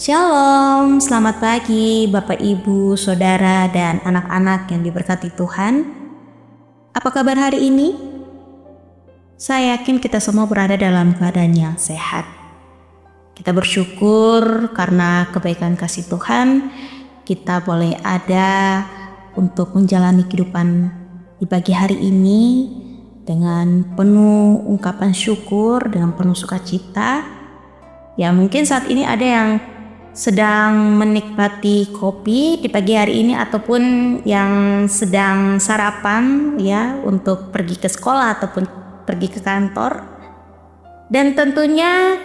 Shalom, selamat pagi Bapak Ibu, Saudara, dan anak-anak yang diberkati Tuhan. Apa kabar hari ini? Saya yakin kita semua berada dalam keadaan yang sehat. Kita bersyukur karena kebaikan kasih Tuhan, kita boleh ada untuk menjalani kehidupan di pagi hari ini dengan penuh ungkapan syukur, dengan penuh sukacita. Ya, mungkin saat ini ada yang sedang menikmati kopi di pagi hari ini ataupun yang sedang sarapan ya untuk pergi ke sekolah ataupun pergi ke kantor. Dan tentunya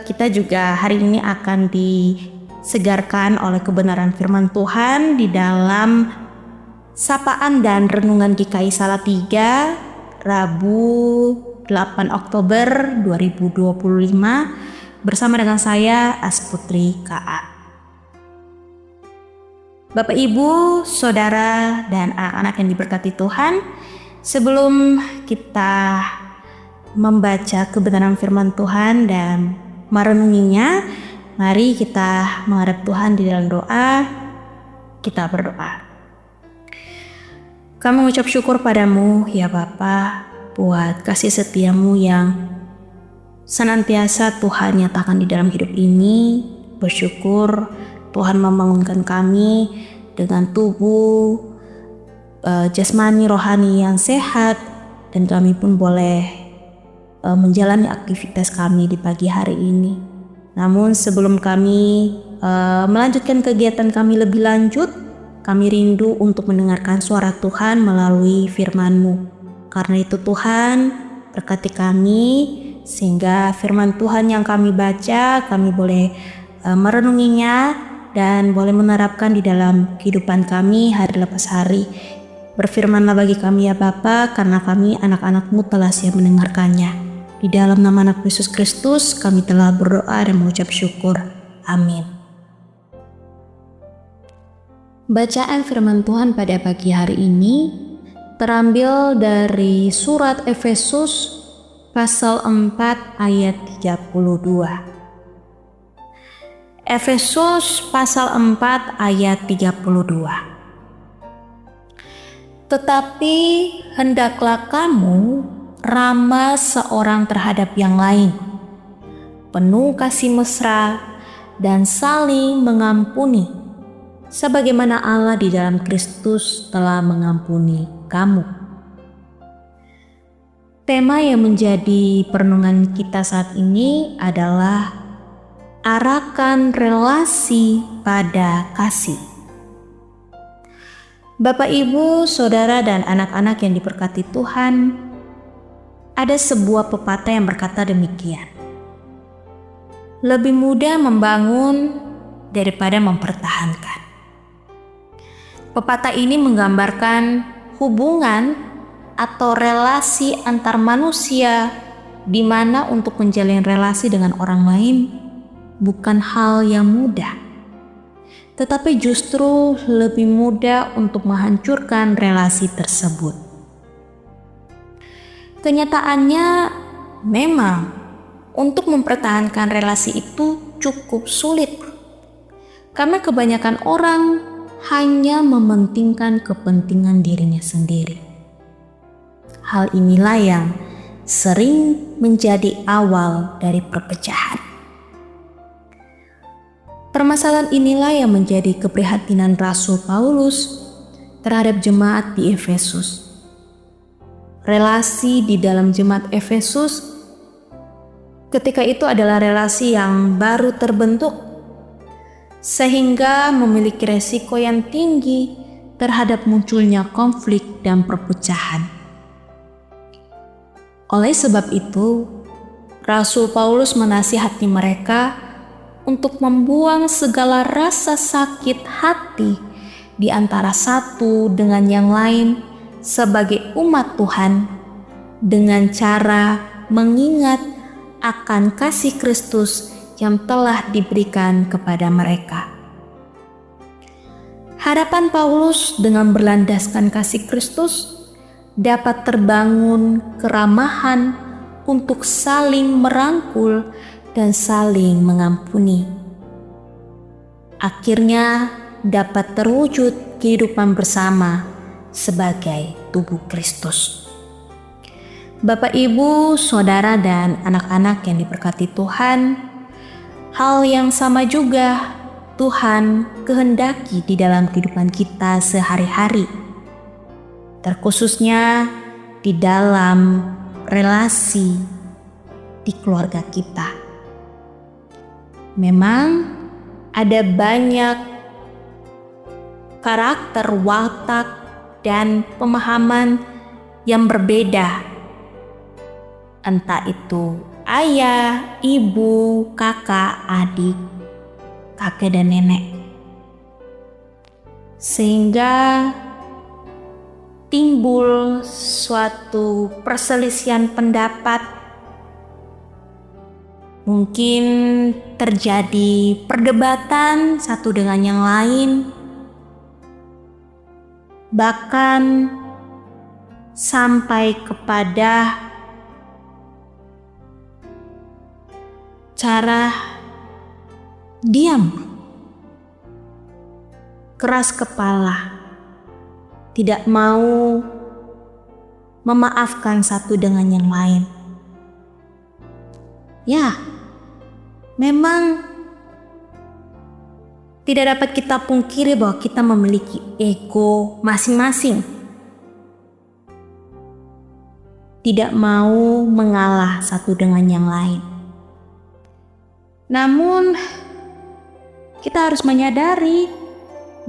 kita juga hari ini akan disegarkan oleh kebenaran firman Tuhan di dalam sapaan dan renungan GKI Salatiga Rabu 8 Oktober 2025 bersama dengan saya Asputri KA. Bapak Ibu, Saudara, dan anak-anak yang diberkati Tuhan, sebelum kita membaca kebenaran firman Tuhan dan merenunginya, mari kita menghadap Tuhan di dalam doa. Kita berdoa. Kami mengucap syukur padamu ya Bapa, buat kasih setiamu yang senantiasa Tuhan nyatakan di dalam hidup ini. Bersyukur Tuhan membangunkan kami dengan tubuh jasmani rohani yang sehat, dan kami pun boleh menjalani aktivitas kami di pagi hari ini. Namun sebelum kami melanjutkan kegiatan kami lebih lanjut, kami rindu untuk mendengarkan suara Tuhan melalui firman-Mu. Karena itu Tuhan, berkati kami sehingga firman Tuhan yang kami baca, kami boleh merenunginya dan boleh menerapkan di dalam kehidupan kami hari lepas hari. Berfirmanlah bagi kami ya Bapa, karena kami anak-anak-Mu telah siap mendengarkannya. Di dalam nama anak Yesus Kristus kami telah berdoa dan mengucap syukur. Amin. Bacaan firman Tuhan pada pagi hari ini terambil dari surat Efesus pasal 4 ayat 32. Efesus pasal 4 ayat 32. Tetapi hendaklah kamu ramah seorang terhadap yang lain, penuh kasih mesra dan saling mengampuni, sebagaimana Allah di dalam Kristus telah mengampuni kamu. Tema yang menjadi perenungan kita saat ini adalah arahkan relasi pada kasih. Bapak, Ibu, Saudara, dan anak-anak yang diberkati Tuhan, ada sebuah pepatah yang berkata demikian. Lebih mudah membangun daripada mempertahankan. Pepatah ini menggambarkan hubungan atau relasi antar manusia, di mana untuk menjalin relasi dengan orang lain bukan hal yang mudah, tetapi justru lebih mudah untuk menghancurkan relasi tersebut. Kenyataannya memang untuk mempertahankan relasi itu cukup sulit, karena kebanyakan orang hanya mementingkan kepentingan dirinya sendiri. Hal inilah yang sering menjadi awal dari perpecahan. Permasalahan inilah yang menjadi keprihatinan Rasul Paulus terhadap jemaat di Efesus. Relasi di dalam jemaat Efesus ketika itu adalah relasi yang baru terbentuk, sehingga memiliki resiko yang tinggi terhadap munculnya konflik dan perpecahan. Oleh sebab itu, Rasul Paulus menasihati mereka untuk membuang segala rasa sakit hati di antara satu dengan yang lain sebagai umat Tuhan, dengan cara mengingat akan kasih Kristus yang telah diberikan kepada mereka. Harapan Paulus dengan berlandaskan kasih Kristus dapat terbangun keramahan untuk saling merangkul dan saling mengampuni. akhirnya dapat terwujud kehidupan bersama sebagai tubuh Kristus. Bapak, Ibu, Saudara, dan anak-anak yang diberkati Tuhan, hal yang sama juga Tuhan kehendaki di dalam kehidupan kita sehari-hari, terkhususnya di dalam relasi di keluarga kita. Memang ada banyak karakter, watak, dan pemahaman yang berbeda, entah itu ayah, ibu, kakak, adik, kakek, dan nenek, sehingga timbul suatu perselisihan pendapat. Mungkin terjadi perdebatan satu dengan yang lain, bahkan sampai kepada cara diam, keras kepala, tidak mau memaafkan satu dengan yang lain. Ya, memang tidak dapat kita pungkiri bahwa kita memiliki ego masing-masing. Tidak mau mengalah satu dengan yang lain. Namun, kita harus menyadari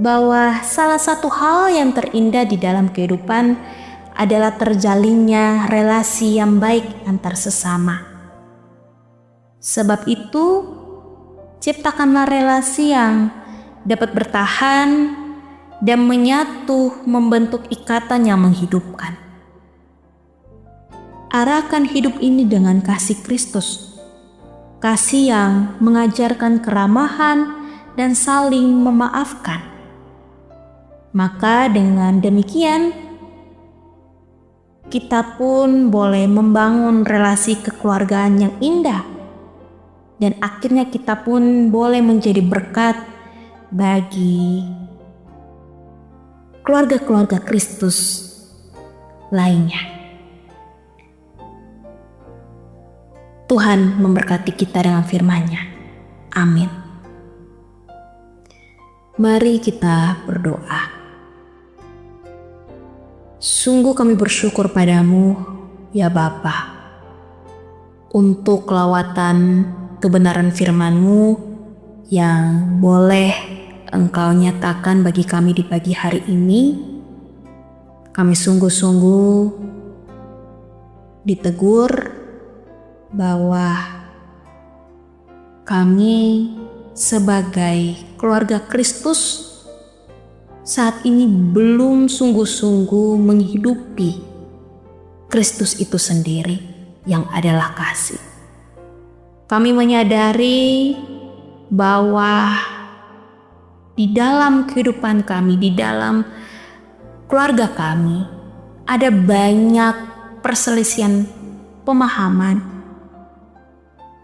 bahwa salah satu hal yang terindah di dalam kehidupan adalah terjalinnya relasi yang baik antar sesama. Sebab itu, ciptakanlah relasi yang dapat bertahan dan menyatu membentuk ikatan yang menghidupkan. Arahkan hidup ini dengan kasih Kristus. Kasih yang mengajarkan keramahan dan saling memaafkan. Maka dengan demikian, kita pun boleh membangun relasi kekeluargaan yang indah. Dan akhirnya kita pun boleh menjadi berkat bagi keluarga-keluarga Kristus lainnya. Tuhan memberkati kita dengan firman-Nya. Amin. Mari kita berdoa. Sungguh kami bersyukur padamu, ya Bapa, untuk lawatan kebenaran firman-Mu yang boleh Engkau nyatakan bagi kami di pagi hari ini. Kami sungguh-sungguh ditegur bahwa kami sebagai keluarga Kristus saat ini belum sungguh-sungguh menghidupi Kristus itu sendiri yang adalah kasih. Kami menyadari bahwa di dalam kehidupan kami, di dalam keluarga kami, ada banyak perselisihan pemahaman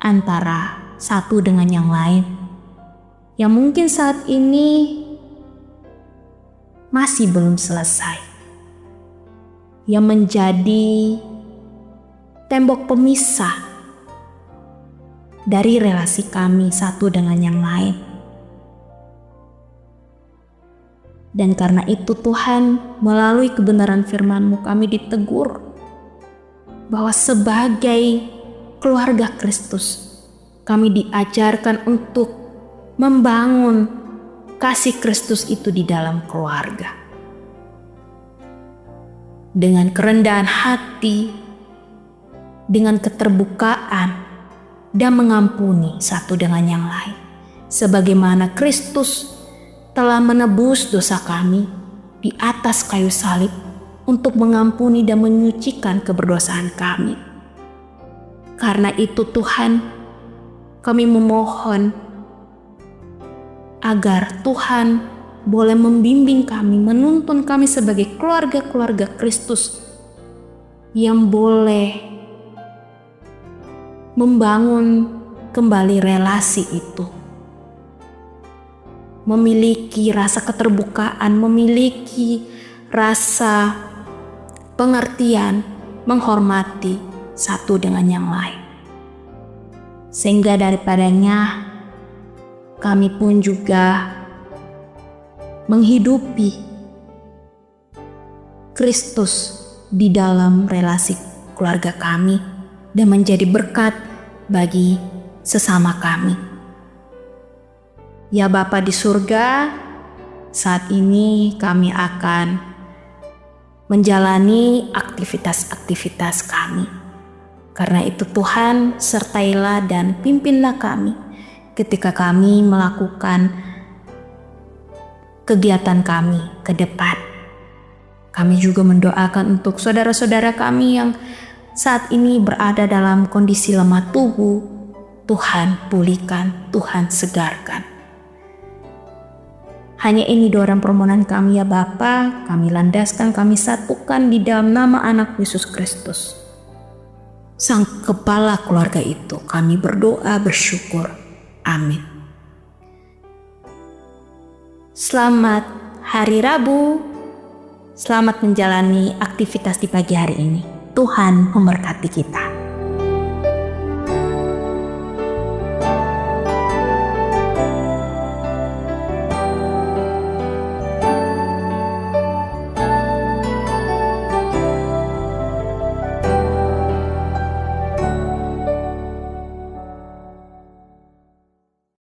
antara satu dengan yang lain, yang mungkin saat ini masih belum selesai, yang menjadi tembok pemisah dari relasi kami satu dengan yang lain. Dan karena itu Tuhan, melalui kebenaran firman-Mu kami ditegur bahwa sebagai keluarga Kristus, kami diajarkan untuk membangun kasih Kristus itu di dalam keluarga. Dengan kerendahan hati, dengan keterbukaan, dan mengampuni satu dengan yang lain. Sebagaimana Kristus telah menebus dosa kami di atas kayu salib untuk mengampuni dan menyucikan keberdosaan kami. Karena itu Tuhan, kami memohon agar Tuhan boleh membimbing kami, menuntun kami sebagai keluarga-keluarga Kristus yang boleh membangun kembali relasi itu. memiliki rasa keterbukaan, memiliki rasa pengertian, menghormati satu dengan yang lain. Sehingga daripadanya kami pun juga menghidupi Kristus di dalam relasi keluarga kami dan menjadi berkat bagi sesama kami. Ya Bapa di surga, saat ini kami akan menjalani aktivitas-aktivitas kami. Karena itu Tuhan, sertailah dan pimpinlah kami ketika kami melakukan kegiatan kami ke depan. Kami juga mendoakan untuk saudara-saudara kami yang saat ini berada dalam kondisi lemah tubuh. Tuhan pulihkan, Tuhan segarkan. Hanya ini doa permohonan kami ya Bapa, kami landaskan, kami satukan di dalam nama anak Yesus Kristus, Sang Kepala keluarga itu. Kami berdoa bersyukur. Amin. Selamat hari Rabu. Selamat menjalani aktivitas di pagi hari ini. Tuhan memberkati kita.